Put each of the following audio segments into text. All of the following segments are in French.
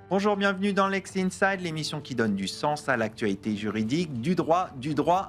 Bonjour, bienvenue dans Lex Inside, l'émission qui donne du sens à l'actualité juridique, du droit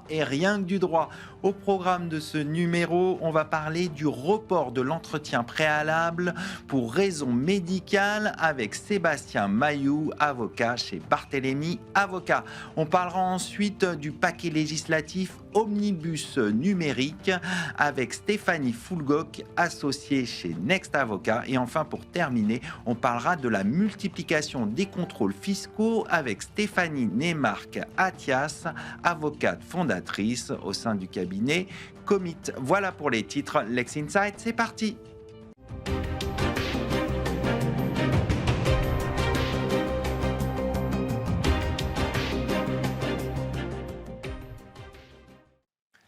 et rien que du droit. Au programme de ce numéro, on va parler du report de l'entretien préalable pour raison médicale avec Sébastien Mailloux, avocat chez Barthélémy Avocat. On parlera ensuite du paquet législatif Omnibus numérique avec Stéphanie Foulgoc, associée chez Next Avocat. Et enfin, pour terminer, on parlera de la multiplication des contrôles fiscaux avec Stéphanie Neymarck-Athias, avocate fondatrice au sein du cabinet Commit. Voilà pour les titres. Lex Insight, c'est parti.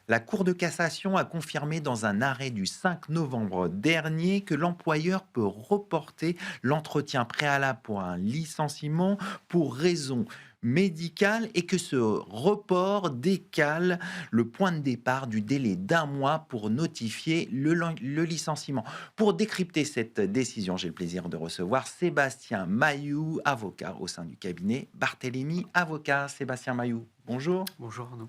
La Cour de cassation a confirmé dans un arrêt du 5 novembre dernier que l'employeur peut reporter l'entretien préalable pour un licenciement pour raison médicale et que ce report décale le point de départ du délai d'un mois pour notifier le licenciement. Pour décrypter cette décision, j'ai le plaisir de recevoir Sébastien Mailloux, avocat au sein du cabinet Barthélémy Avocat. Sébastien Mailloux, bonjour. Bonjour Arnaud.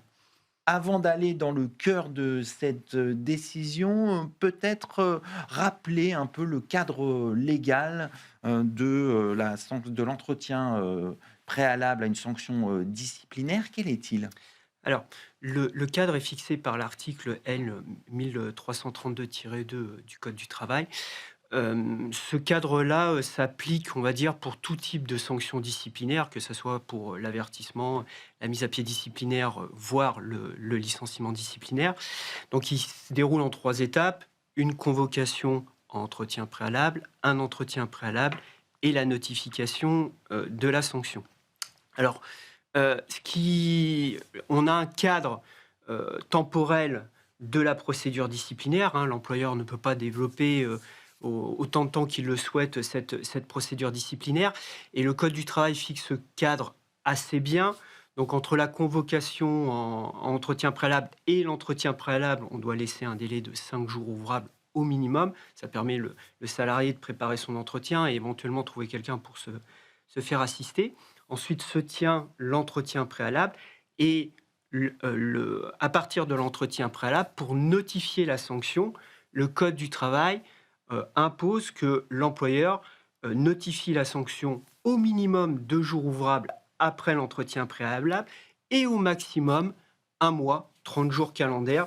Avant d'aller dans le cœur de cette décision, peut-être rappeler un peu le cadre légal de l'entretien préalable à une sanction disciplinaire. Quel est-il? Alors, le cadre est fixé par l'article L 1332-2 du Code du travail. Ce cadre-là s'applique, on va dire, pour tout type de sanction disciplinaire, que ce soit pour l'avertissement, la mise à pied disciplinaire, voire le licenciement disciplinaire. Donc, il se déroule en 3 étapes: une convocation en entretien préalable, un entretien préalable et la notification de la sanction. Alors, on a un cadre temporel de la procédure disciplinaire, hein. L'employeur ne peut pas développer autant de temps qu'il le souhaite cette procédure disciplinaire. Et le Code du travail fixe ce cadre assez bien. Donc, entre la convocation en entretien préalable et l'entretien préalable, on doit laisser un délai de 5 jours ouvrables au minimum. Ça permet le salarié de préparer son entretien et éventuellement trouver quelqu'un pour se faire assister. Ensuite se tient l'entretien préalable et à partir de l'entretien préalable, pour notifier la sanction, le Code du travail impose que l'employeur notifie la sanction au minimum 2 jours ouvrables après l'entretien préalable et au maximum 1 mois, 30 jours calendaires,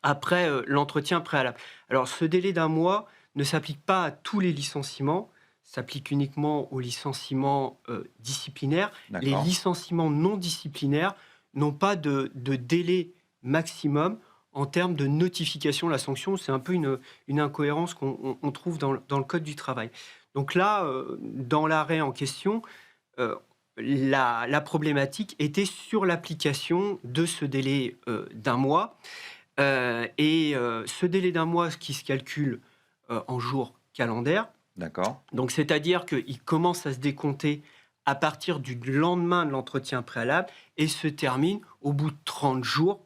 après l'entretien préalable. Alors, ce délai d'1 mois ne s'applique pas à tous les licenciements, s'applique uniquement aux licenciements disciplinaires. Les D'accord. licenciements non disciplinaires n'ont pas de délai maximum en termes de notification de la sanction. C'est un peu une incohérence qu'on trouve dans le Code du travail. Donc là, dans l'arrêt en question, la problématique était sur l'application de ce délai d'1 mois. Ce délai d'1 mois qui se calcule en jours calendaires. D'accord. Donc, c'est-à-dire qu'il commence à se décompter à partir du lendemain de l'entretien préalable et se termine au bout de 30 jours,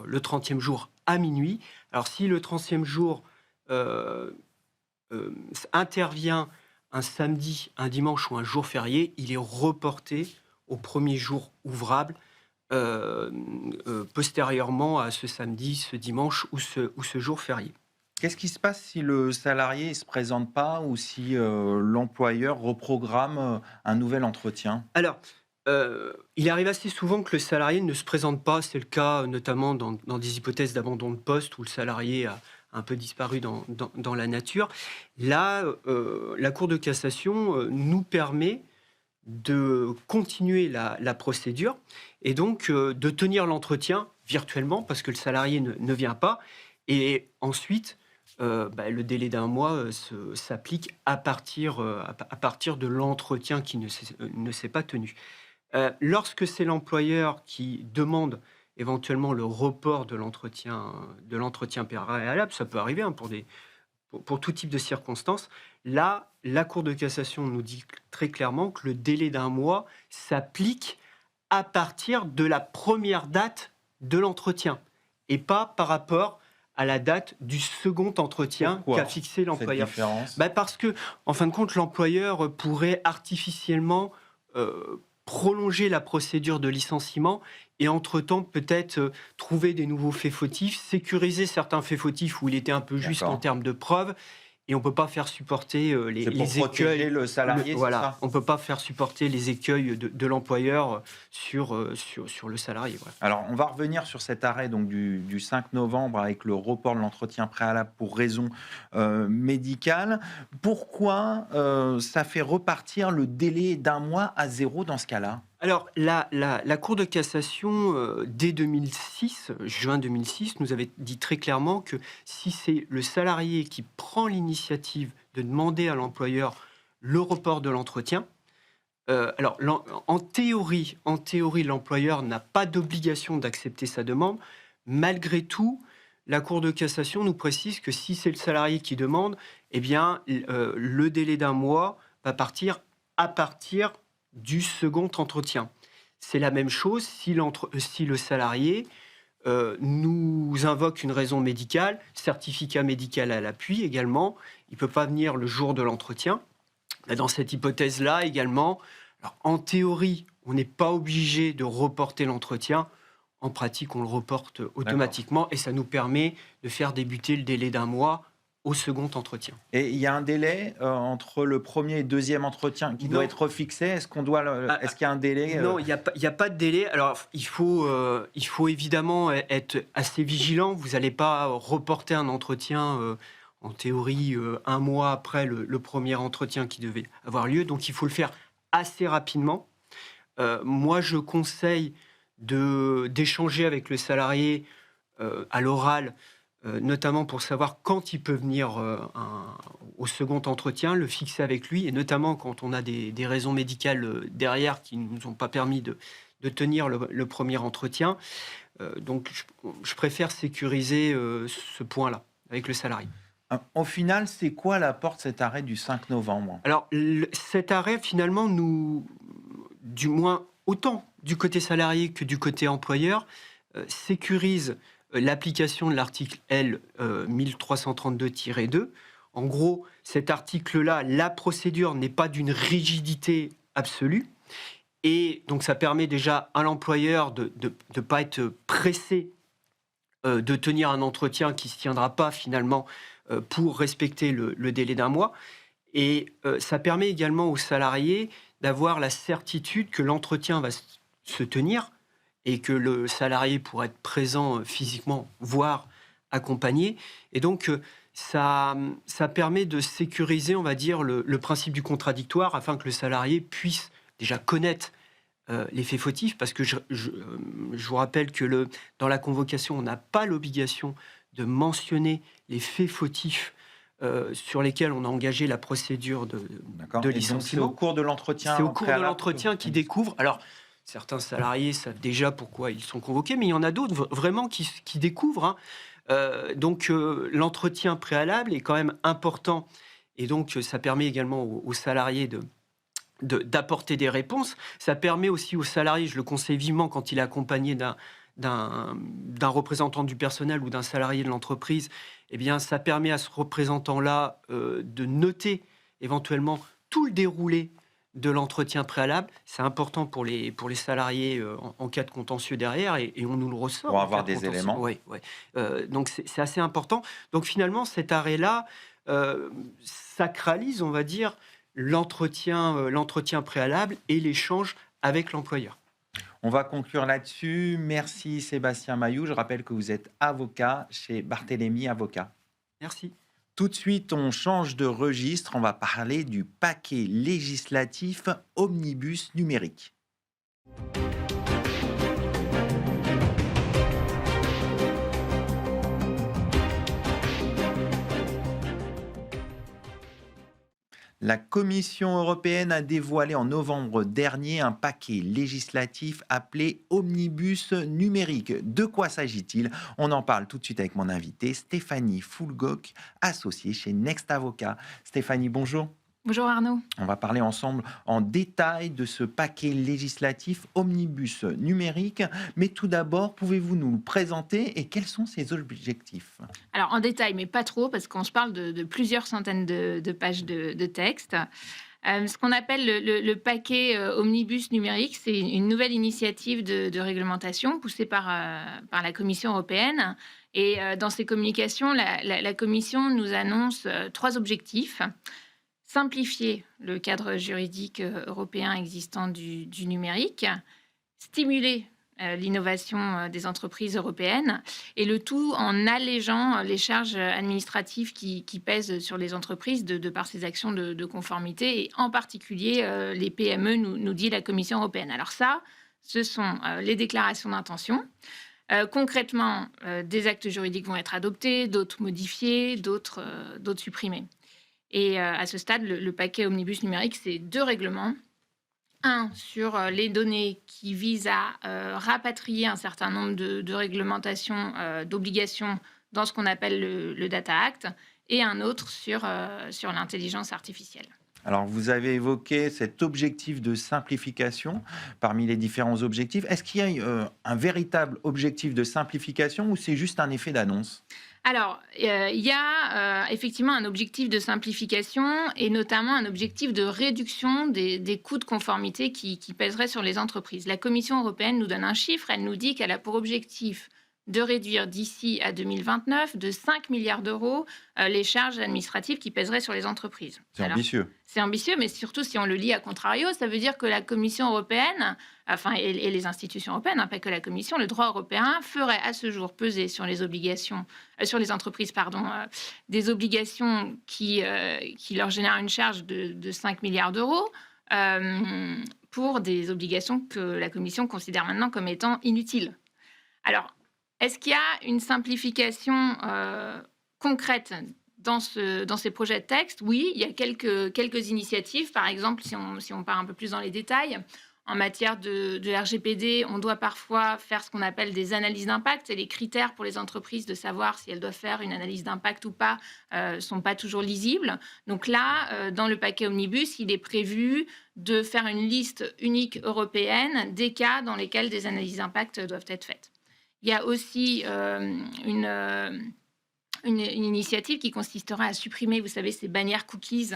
le 30e jour à minuit. Alors, si le 30e jour intervient un samedi, un dimanche ou un jour férié, il est reporté au premier jour ouvrable postérieurement à ce samedi, ce dimanche ou ce jour férié. Qu'est-ce qui se passe si le salarié ne se présente pas ou si l'employeur reprogramme un nouvel entretien? Alors, il arrive assez souvent que le salarié ne se présente pas. C'est le cas notamment dans des hypothèses d'abandon de poste où le salarié a un peu disparu dans la nature. Là, la Cour de cassation nous permet de continuer la procédure et donc de tenir l'entretien virtuellement parce que le salarié ne vient pas. Et ensuite, le délai d'1 mois s'applique à partir de l'entretien qui ne s'est pas tenu. Lorsque c'est l'employeur qui demande éventuellement le report de l'entretien préalable, ça peut arriver, hein, pour tout type de circonstances. Là, la Cour de cassation nous dit très clairement que le délai d'1 mois s'applique à partir de la première date de l'entretien et pas par rapport à la date du second entretien Pourquoi qu'a fixé cette l'employeur. différence? Parce que, en fin de compte, l'employeur pourrait artificiellement prolonger la procédure de licenciement et entre-temps peut-être trouver des nouveaux faits fautifs, sécuriser certains faits fautifs où il était un peu juste en D'accord. termes de preuves. Et on ne peut pas faire supporter C'est pour les écueils. protéger le salarié, c'est Voilà, ça? on ne peut pas faire supporter les écueils de l'employeur sur le salarié. Voilà. Alors, on va revenir sur cet arrêt donc, du 5 novembre avec le report de l'entretien préalable pour raison médicale. Pourquoi ça fait repartir le délai d'un mois à zéro dans ce cas-là? Alors, la Cour de cassation, dès 2006, juin 2006, nous avait dit très clairement que si c'est le salarié qui prend l'initiative de demander à l'employeur le report de l'entretien, alors en théorie, l'employeur n'a pas d'obligation d'accepter sa demande. Malgré tout, la Cour de cassation nous précise que si c'est le salarié qui demande, eh bien, le délai d'un mois va partir à partir du second entretien. C'est la même chose si le salarié nous invoque une raison médicale, certificat médical à l'appui également. Il ne peut pas venir le jour de l'entretien. Dans cette hypothèse-là également, alors en théorie, on n'est pas obligé de reporter l'entretien. En pratique, on le reporte automatiquement et ça nous permet de faire débuter le délai d'un mois au second entretien. Et il y a un délai entre le premier et deuxième entretien qui doit Non. être refixé. Est-ce qu'on doit, est-ce qu'il y a un délai Non, il n'y a pas de délai. Alors, il faut évidemment être assez vigilant. Vous n'allez pas reporter un entretien, en théorie, un mois après le premier entretien qui devait avoir lieu. Donc, il faut le faire assez rapidement. Moi, je conseille d'échanger avec le salarié à l'oral, notamment pour savoir quand il peut venir au second entretien, le fixer avec lui, et notamment quand on a des raisons médicales derrière qui ne nous ont pas permis de tenir le premier entretien. Donc, je préfère sécuriser ce point-là avec le salarié. Au final, c'est quoi l'apport de cet arrêt du 5 novembre? Alors, cet arrêt, finalement, du moins autant du côté salarié que du côté employeur, sécurise l'application de l'article L 1332-2. En gros, cet article-là, la procédure n'est pas d'une rigidité absolue. Et donc, ça permet déjà à l'employeur de ne pas être pressé de tenir un entretien qui ne se tiendra pas finalement pour respecter le délai d'un mois. Et ça permet également aux salariés d'avoir la certitude que l'entretien va se tenir et que le salarié pourra être présent physiquement, voire accompagné. Et donc, ça permet de sécuriser, on va dire, le principe du contradictoire afin que le salarié puisse déjà connaître les faits fautifs, parce que je vous rappelle que dans la convocation, on n'a pas l'obligation de mentionner les faits fautifs sur lesquels on a engagé la procédure de licenciement. C'est au cours de l'entretien. C'est au cours de l'entretien qu'ils découvrent. Alors, certains salariés savent déjà pourquoi ils sont convoqués, mais il y en a d'autres vraiment qui découvrent. Donc, l'entretien préalable est quand même important. Et donc, ça permet également aux salariés d'apporter des réponses. Ça permet aussi aux salariés, je le conseille vivement quand il est accompagné d'un représentant du personnel ou d'un salarié de l'entreprise, eh bien, ça permet à ce représentant-là de noter éventuellement tout le déroulé de l'entretien préalable. C'est important pour les salariés en cas de contentieux derrière, et on nous le ressort. Pour avoir des éléments. Oui. Donc, c'est assez important. Donc, finalement, cet arrêt-là sacralise, on va dire, l'entretien préalable et l'échange avec l'employeur. On va conclure là-dessus. Merci Sébastien Mailloux. Je rappelle que vous êtes avocat chez Barthélémy Avocats. Merci. Tout de suite, on change de registre. On va parler du paquet législatif Omnibus numérique. La Commission européenne a dévoilé en novembre dernier un paquet législatif appelé Omnibus numérique. De quoi s'agit-il? On en parle tout de suite avec mon invité Stéphanie Fulgok, associée chez Next Avocat. Stéphanie, bonjour. Bonjour Arnaud. On va parler ensemble en détail de ce paquet législatif omnibus numérique. Mais tout d'abord, pouvez-vous nous le présenter et quels sont ses objectifs? Alors en détail, mais pas trop, parce qu'on se parle de plusieurs centaines de pages de texte. Ce qu'on appelle le paquet omnibus numérique, c'est une nouvelle initiative de réglementation poussée par la Commission européenne. Et dans ces communications, la Commission nous annonce trois objectifs. Simplifier le cadre juridique européen existant du numérique, stimuler l'innovation des entreprises européennes, et le tout en allégeant les charges administratives qui pèsent sur les entreprises de par ces actions de conformité, et en particulier les PME, nous dit la Commission européenne. Alors ça, ce sont les déclarations d'intention. Concrètement, des actes juridiques vont être adoptés, d'autres modifiés, d'autres supprimés. Et à ce stade, le paquet omnibus numérique, c'est deux règlements. Un sur les données qui visent à rapatrier un certain nombre de réglementations, d'obligations dans ce qu'on appelle le Data Act, et un autre sur l'intelligence artificielle. Alors, vous avez évoqué cet objectif de simplification parmi les différents objectifs. Est-ce qu'il y a un véritable objectif de simplification ou c'est juste un effet d'annonce? Alors, il y a effectivement un objectif de simplification et notamment un objectif de réduction des coûts de conformité qui pèseraient sur les entreprises. La Commission européenne nous donne un chiffre, elle nous dit qu'elle a pour objectif de réduire d'ici à 2029 de 5 milliards d'euros les charges administratives qui pèseraient sur les entreprises. C'est ambitieux. C'est ambitieux, mais surtout si on le lit à contrario, ça veut dire que la Commission européenne, et les institutions européennes, pas que la Commission, le droit européen ferait à ce jour peser sur les obligations, sur les entreprises, des obligations qui leur génèrent une charge de 5 milliards d'euros pour des obligations que la Commission considère maintenant comme étant inutiles. Alors, est-ce qu'il y a une simplification concrète dans ces projets de texte? Oui, il y a quelques initiatives. Par exemple, si on part un peu plus dans les détails, en matière de RGPD, on doit parfois faire ce qu'on appelle des analyses d'impact. Et les critères pour les entreprises de savoir si elles doivent faire une analyse d'impact ou pas ne sont pas toujours lisibles. Donc là, dans le paquet Omnibus, il est prévu de faire une liste unique européenne des cas dans lesquels des analyses d'impact doivent être faites. Il y a aussi une initiative qui consisterait à supprimer, vous savez, ces bannières cookies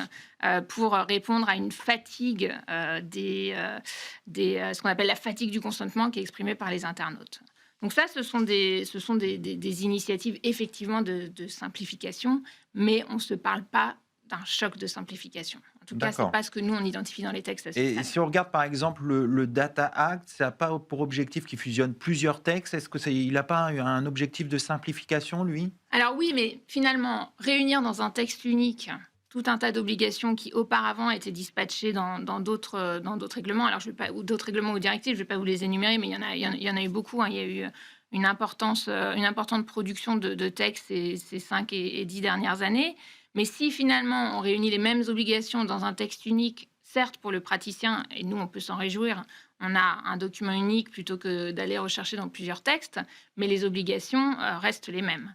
pour répondre à une fatigue, ce qu'on appelle la fatigue du consentement qui est exprimée par les internautes. Donc ça, ce sont des initiatives effectivement de simplification, mais on ne se parle pas d'un choc de simplification. En tout cas, ce n'est pas ce que nous, on identifie dans les textes. Et si on regarde, par exemple, le Data Act, ça n'a pas pour objectif qu'il fusionne plusieurs textes. Est-ce qu'il n'a pas un objectif de simplification, lui? Alors oui, mais finalement, réunir dans un texte unique tout un tas d'obligations qui, auparavant, étaient dispatchées dans d'autres règlements, ou d'autres règlements ou directives, je ne vais pas vous les énumérer, mais il y en a eu beaucoup. Il y a eu une importante production de textes ces 5 et 10 dernières années. Mais si finalement on réunit les mêmes obligations dans un texte unique, certes pour le praticien, et nous on peut s'en réjouir, on a un document unique plutôt que d'aller rechercher dans plusieurs textes, mais les obligations restent les mêmes.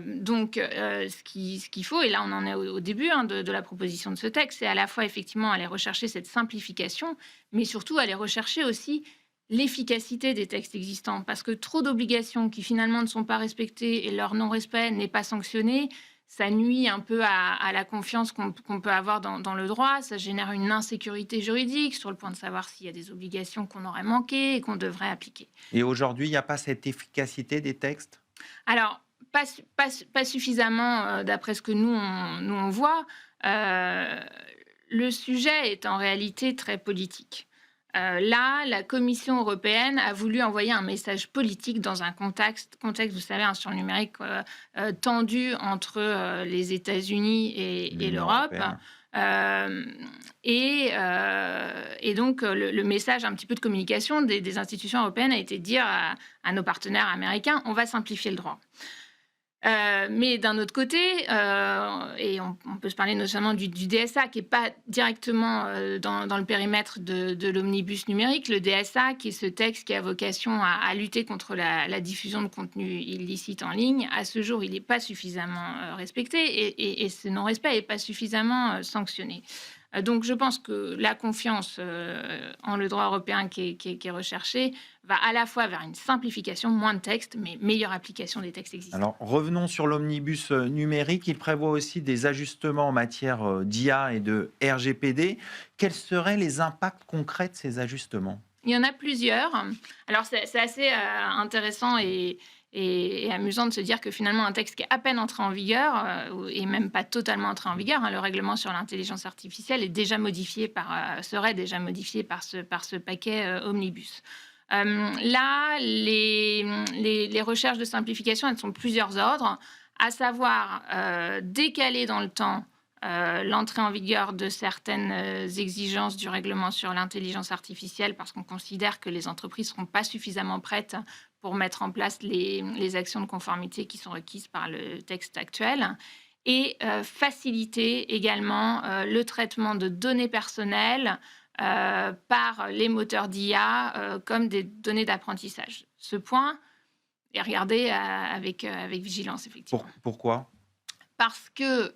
Donc ce qu'il faut, et là on en est au début de la proposition de ce texte, c'est à la fois effectivement aller rechercher cette simplification, mais surtout aller rechercher aussi l'efficacité des textes existants, parce que trop d'obligations qui finalement ne sont pas respectées et leur non-respect n'est pas sanctionné, ça nuit un peu à la confiance qu'on peut avoir dans le droit. Ça génère une insécurité juridique sur le point de savoir s'il y a des obligations qu'on aurait manquées et qu'on devrait appliquer. Et aujourd'hui, il n'y a pas cette efficacité des textes? Alors, pas suffisamment d'après ce que nous on voit. Le sujet est en réalité très politique. Là, la Commission européenne a voulu envoyer un message politique dans un contexte, vous savez, sur le numérique tendu entre les États-Unis et l'Europe. Et donc, le message un petit peu de communication des institutions européennes a été de dire à nos partenaires américains, on va simplifier le droit. Mais d'un autre côté, et on peut se parler notamment du DSA, qui n'est pas directement dans le périmètre de l'omnibus numérique. Le DSA, qui est ce texte qui a vocation à lutter contre la diffusion de contenus illicites en ligne, à ce jour, il n'est pas suffisamment respecté et ce non-respect n'est pas suffisamment sanctionné. Donc, je pense que la confiance en le droit européen qui est recherchée va à la fois vers une simplification, moins de textes, mais meilleure application des textes existants. Alors, revenons sur l'omnibus numérique. Il prévoit aussi des ajustements en matière d'IA et de RGPD. Quels seraient les impacts concrets de ces ajustements ? Il y en a plusieurs. Alors, c'est assez intéressant et amusant de se dire que finalement, un texte qui est à peine entré en vigueur, et même pas totalement entré en vigueur, le règlement sur l'intelligence artificielle est déjà modifié serait déjà modifié par ce paquet omnibus. Là, les recherches de simplification, elles sont de plusieurs ordres, à savoir décaler dans le temps l'entrée en vigueur de certaines exigences du règlement sur l'intelligence artificielle parce qu'on considère que les entreprises ne seront pas suffisamment prêtes pour mettre en place les actions de conformité qui sont requises par le texte actuel, et faciliter également le traitement de données personnelles par les moteurs d'IA comme des données d'apprentissage. Ce point est regardé avec vigilance, effectivement. Pourquoi ? Parce que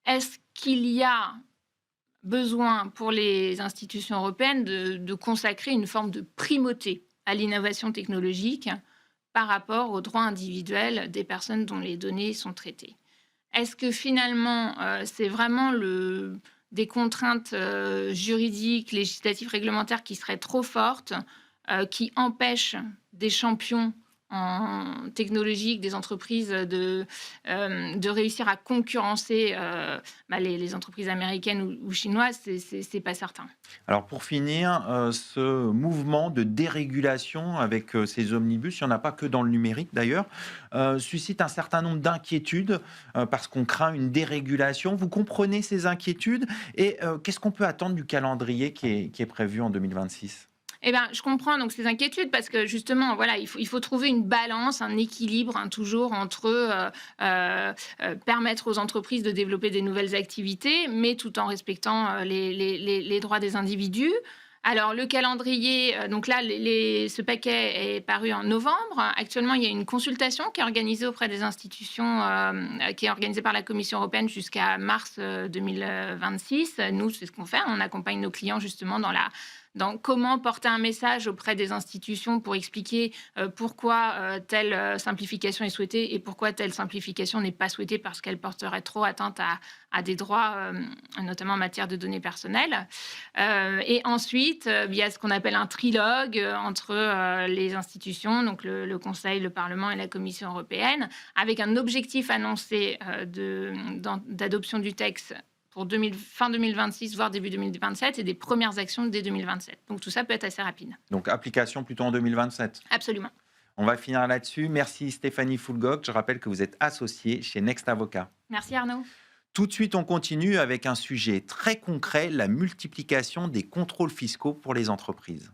est-ce qu'il y a besoin pour les institutions européennes de consacrer une forme de primauté à l'innovation technologique par rapport aux droits individuels des personnes dont les données sont traitées? Est-ce que finalement, c'est vraiment des contraintes juridiques, législatives, réglementaires qui seraient trop fortes, qui empêchent des champions en technologique, des entreprises de réussir à concurrencer les entreprises américaines ou chinoises? C'est pas certain. Alors pour finir, ce mouvement de dérégulation avec ces omnibus, il n'y en a pas que dans le numérique d'ailleurs, suscite un certain nombre d'inquiétudes parce qu'on craint une dérégulation. Vous comprenez ces inquiétudes et qu'est-ce qu'on peut attendre du calendrier qui est prévu en 2026 ? Eh ben, je comprends donc ces inquiétudes parce que justement, voilà, il faut trouver une balance, un équilibre toujours entre permettre aux entreprises de développer des nouvelles activités, mais tout en respectant les droits des individus. Alors, le calendrier, donc là, ce paquet est paru en novembre. Actuellement, il y a une consultation qui est organisée auprès des institutions, qui est organisée par la Commission européenne jusqu'à mars 2026. Nous, c'est ce qu'on fait. On accompagne nos clients justement dans comment porter un message auprès des institutions pour expliquer pourquoi telle simplification est souhaitée et pourquoi telle simplification n'est pas souhaitée parce qu'elle porterait trop atteinte à des droits, notamment en matière de données personnelles. Et ensuite, il y a ce qu'on appelle un trilogue entre les institutions, donc le Conseil, le Parlement et la Commission européenne, avec un objectif annoncé d'adoption du texte pour fin 2026, voire début 2027, et des premières actions dès 2027. Donc tout ça peut être assez rapide. Donc application plutôt en 2027 ? Absolument. On va finir là-dessus. Merci Stéphanie Fulgok. Je rappelle que vous êtes associée chez Next Avocat. Merci Arnaud. Tout de suite, on continue avec un sujet très concret, la multiplication des contrôles fiscaux pour les entreprises.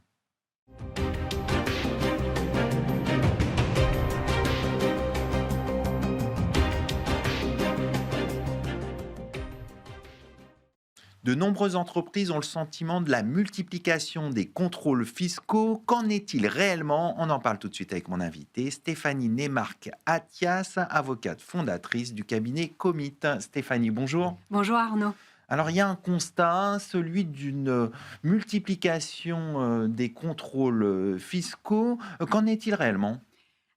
De nombreuses entreprises ont le sentiment de la multiplication des contrôles fiscaux. Qu'en est-il réellement ? On en parle tout de suite avec mon invité, Stéphanie Neymarck-Attias, avocate fondatrice du cabinet Commit. Stéphanie, bonjour. Bonjour Arnaud. Alors, il y a un constat, celui d'une multiplication des contrôles fiscaux. Qu'en est-il réellement ?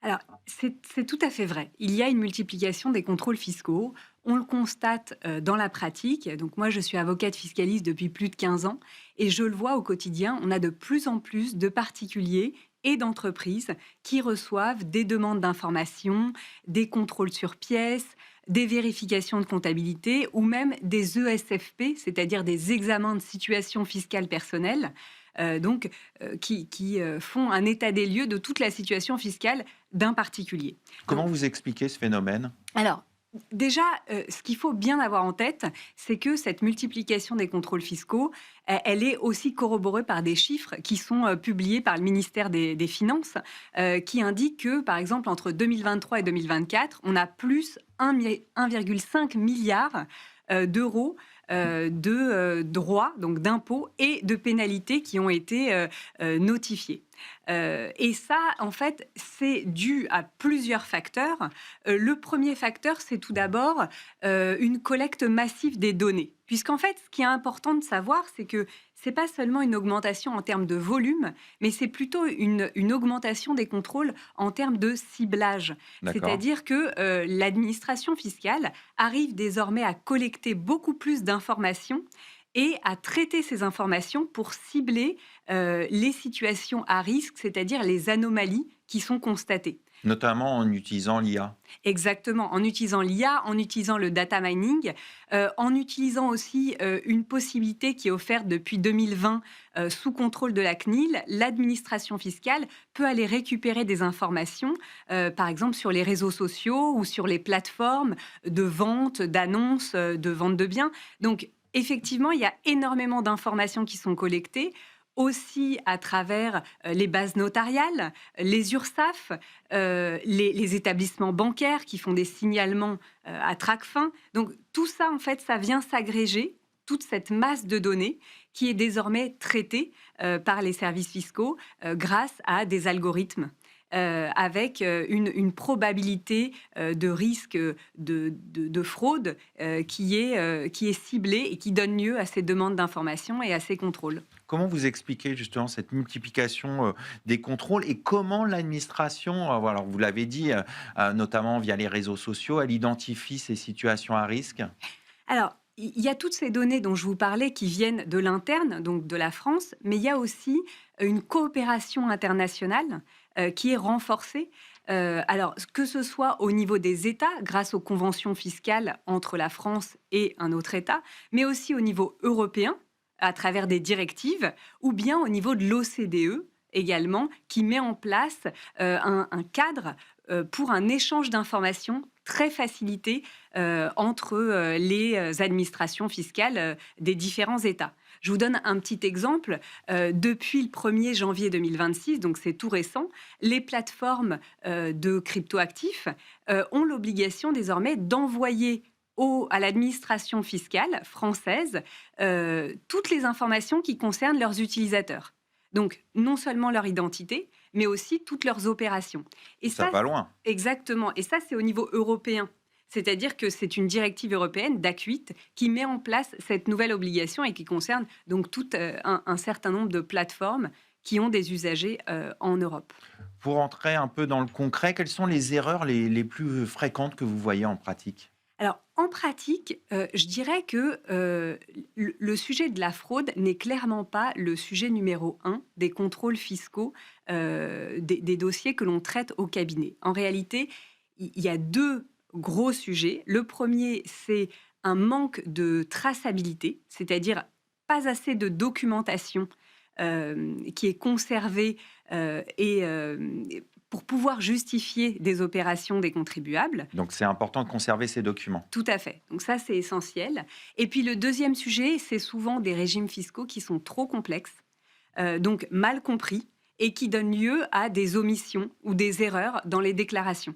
Alors, c'est tout à fait vrai. Il y a une multiplication des contrôles fiscaux. On le constate dans la pratique. Donc moi, je suis avocate fiscaliste depuis plus de 15 ans et je le vois au quotidien. On a de plus en plus de particuliers et d'entreprises qui reçoivent des demandes d'information, des contrôles sur pièces, des vérifications de comptabilité ou même des ESFP, c'est-à-dire des examens de situation fiscale personnelle, qui font un état des lieux de toute la situation fiscale d'un particulier. Comment vous expliquez ce phénomène ? Alors, Déjà, ce qu'il faut bien avoir en tête, c'est que cette multiplication des contrôles fiscaux, elle est aussi corroborée par des chiffres qui sont publiés par le ministère des Finances, qui indiquent que, par exemple, entre 2023 et 2024, on a plus 1,5 milliard d'euros de droits, donc d'impôts et de pénalités qui ont été notifiés. Et ça, en fait, c'est dû à plusieurs facteurs. Le premier facteur, c'est tout d'abord une collecte massive des données. Puisqu'en fait, ce qui est important de savoir, c'est que ce n'est pas seulement une augmentation en termes de volume, mais c'est plutôt une augmentation des contrôles en termes de ciblage. D'accord. C'est-à-dire que l'administration fiscale arrive désormais à collecter beaucoup plus d'informations et à traiter ces informations pour cibler les situations à risque, c'est-à-dire les anomalies qui sont constatées. Notamment en utilisant l'IA. Exactement, en utilisant l'IA, en utilisant le data mining, en utilisant aussi une possibilité qui est offerte depuis 2020 sous contrôle de la CNIL. L'administration fiscale peut aller récupérer des informations, par exemple sur les réseaux sociaux ou sur les plateformes de vente, d'annonces, de vente de biens. Donc, effectivement, il y a énormément d'informations qui sont collectées, aussi à travers les bases notariales, les URSSAF, les établissements bancaires qui font des signalements à Tracfin. Donc tout ça, en fait, ça vient s'agréger, toute cette masse de données qui est désormais traitée par les services fiscaux grâce à des algorithmes. Avec une probabilité de risque de fraude qui est ciblée et qui donne lieu à ces demandes d'informations et à ces contrôles. Comment vous expliquez justement cette multiplication des contrôles et comment l'administration, alors vous l'avez dit, notamment via les réseaux sociaux, elle identifie ces situations à risque? Alors, il y a toutes ces données dont je vous parlais qui viennent de l'interne, donc de la France, mais il y a aussi une coopération internationale qui est renforcée. Alors, que ce soit au niveau des États, grâce aux conventions fiscales entre la France et un autre État, mais aussi au niveau européen, à travers des directives, ou bien au niveau de l'OCDE également, qui met en place un cadre pour un échange d'informations très facilité entre les administrations fiscales des différents États. Je vous donne un petit exemple. Depuis le 1er janvier 2026, donc c'est tout récent, les plateformes de cryptoactifs ont l'obligation désormais d'envoyer à l'administration fiscale française toutes les informations qui concernent leurs utilisateurs. Donc, non seulement leur identité, mais aussi toutes leurs opérations. Et Ça va loin. Exactement. Et ça, c'est au niveau européen. C'est-à-dire que c'est une directive européenne, DAC8, qui met en place cette nouvelle obligation et qui concerne donc tout un certain nombre de plateformes qui ont des usagers en Europe. Pour entrer un peu dans le concret, quelles sont les erreurs les plus fréquentes que vous voyez en pratique? Alors, en pratique, je dirais que le sujet de la fraude n'est clairement pas le sujet numéro 1 des contrôles fiscaux des dossiers que l'on traite au cabinet. En réalité, il y a deux gros sujets. Le premier, c'est un manque de traçabilité, c'est-à-dire pas assez de documentation qui est conservée pour pouvoir justifier des opérations des contribuables. Donc c'est important de conserver ces documents. Tout à fait. Donc ça, c'est essentiel. Et puis le deuxième sujet, c'est souvent des régimes fiscaux qui sont trop complexes, donc mal compris, et qui donnent lieu à des omissions ou des erreurs dans les déclarations.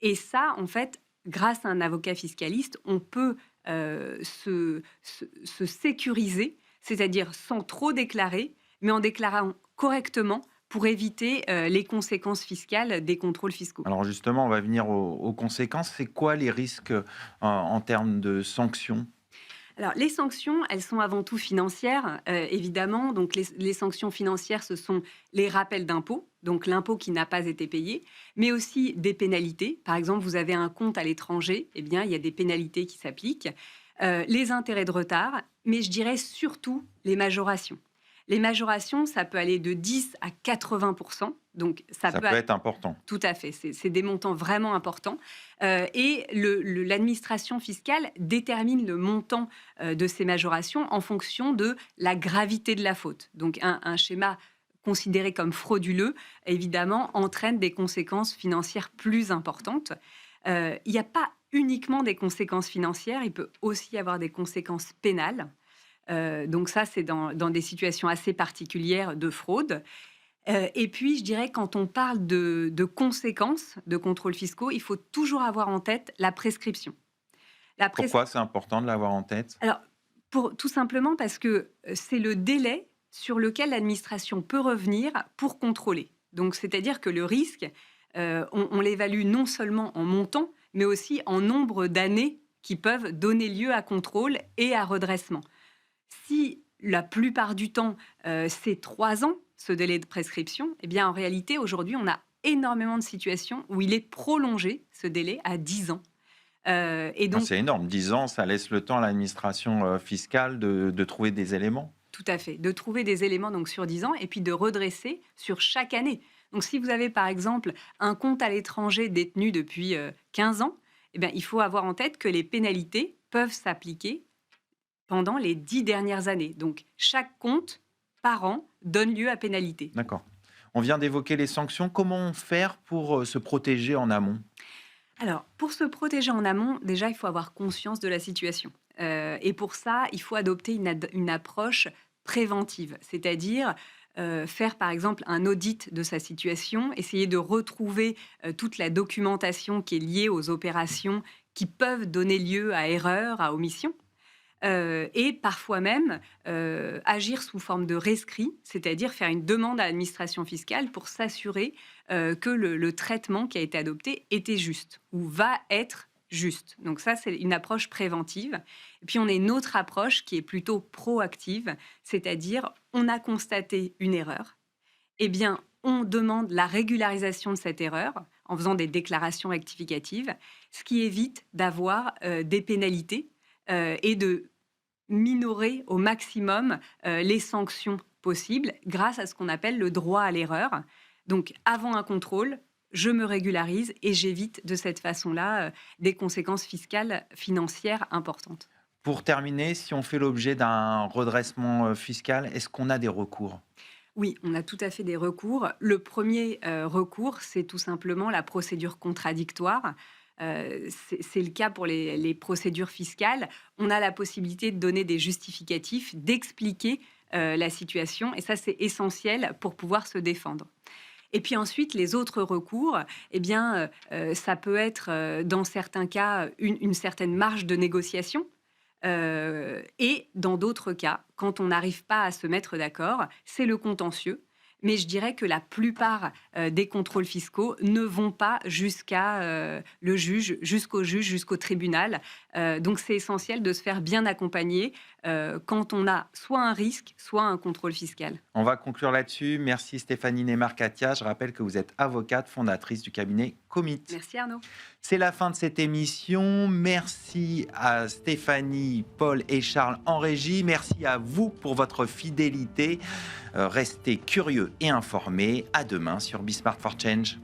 Et ça, en fait, grâce à un avocat fiscaliste, on peut se sécuriser, c'est-à-dire sans trop déclarer, mais en déclarant correctement pour éviter les conséquences fiscales des contrôles fiscaux. Alors justement, on va venir aux conséquences. C'est quoi les risques en termes de sanctions? Alors, les sanctions, elles sont avant tout financières, évidemment. Donc, les sanctions financières, ce sont les rappels d'impôts, donc l'impôt qui n'a pas été payé, mais aussi des pénalités. Par exemple, vous avez un compte à l'étranger, eh bien, il y a des pénalités qui s'appliquent. Les intérêts de retard, mais je dirais surtout les majorations. Les majorations, ça peut aller de 10 à 80%. Donc ça peut être important. Tout à fait. C'est des montants vraiment importants. Et l'administration fiscale détermine le montant de ces majorations en fonction de la gravité de la faute. Donc un schéma considéré comme frauduleux, évidemment, entraîne des conséquences financières plus importantes. Il n'y a pas uniquement des conséquences financières, il peut aussi avoir des conséquences pénales. Donc ça, c'est dans des situations assez particulières de fraude. Et puis, je dirais, quand on parle de conséquences de contrôles fiscaux, il faut toujours avoir en tête la prescription. Pourquoi c'est important de l'avoir en tête? Alors, tout simplement parce que c'est le délai sur lequel l'administration peut revenir pour contrôler. Donc, c'est-à-dire que le risque, on l'évalue non seulement en montant, mais aussi en nombre d'années qui peuvent donner lieu à contrôle et à redressement. Si la plupart du temps, c'est 3 ans, ce délai de prescription, eh bien, en réalité, aujourd'hui, on a énormément de situations où il est prolongé, ce délai, à 10 ans. Et donc, c'est énorme. 10 ans, ça laisse le temps à l'administration fiscale de trouver des éléments. Tout à fait. De trouver des éléments donc, sur 10 ans et puis de redresser sur chaque année. Donc, si vous avez, par exemple, un compte à l'étranger détenu depuis 15 ans, eh bien, il faut avoir en tête que les pénalités peuvent s'appliquer pendant les 10 dernières années. Donc, chaque compte par an donne lieu à pénalité. D'accord. On vient d'évoquer les sanctions. Comment faire pour se protéger en amont? Alors, pour se protéger en amont, déjà, il faut avoir conscience de la situation. Et pour ça, il faut adopter une approche préventive, c'est-à-dire faire, par exemple, un audit de sa situation, essayer de retrouver toute la documentation qui est liée aux opérations qui peuvent donner lieu à erreur, à omission. Et parfois même agir sous forme de rescrit, c'est-à-dire faire une demande à l'administration fiscale pour s'assurer que le traitement qui a été adopté était juste ou va être juste. Donc ça, c'est une approche préventive. Et puis on a une autre approche qui est plutôt proactive, c'est-à-dire on a constaté une erreur, eh bien on demande la régularisation de cette erreur en faisant des déclarations rectificatives, ce qui évite d'avoir des pénalités et de minorer au maximum les sanctions possibles grâce à ce qu'on appelle le droit à l'erreur. Donc, avant un contrôle, je me régularise et j'évite de cette façon-là des conséquences fiscales, financières importantes. Pour terminer, si on fait l'objet d'un redressement fiscal, est-ce qu'on a des recours? Oui, on a tout à fait des recours. Le premier recours, c'est tout simplement la procédure contradictoire. C'est le cas pour les procédures fiscales. On a la possibilité de donner des justificatifs, d'expliquer la situation, et ça, c'est essentiel pour pouvoir se défendre. Et puis ensuite, les autres recours, eh bien, ça peut être, dans certains cas, une certaine marge de négociation. Et dans d'autres cas, quand on n'arrive pas à se mettre d'accord, c'est le contentieux. Mais je dirais que la plupart des contrôles fiscaux ne vont pas jusqu'à le juge, jusqu'au tribunal. Donc c'est essentiel de se faire bien accompagner quand on a soit un risque, soit un contrôle fiscal. On va conclure là-dessus. Merci Stéphanie Neymar-Katia. Je rappelle que vous êtes avocate, fondatrice du cabinet Comit. Merci Arnaud. C'est la fin de cette émission. Merci à Stéphanie, Paul et Charles en régie. Merci à vous pour votre fidélité. Restez curieux et informés. À demain sur Be Smart for Change.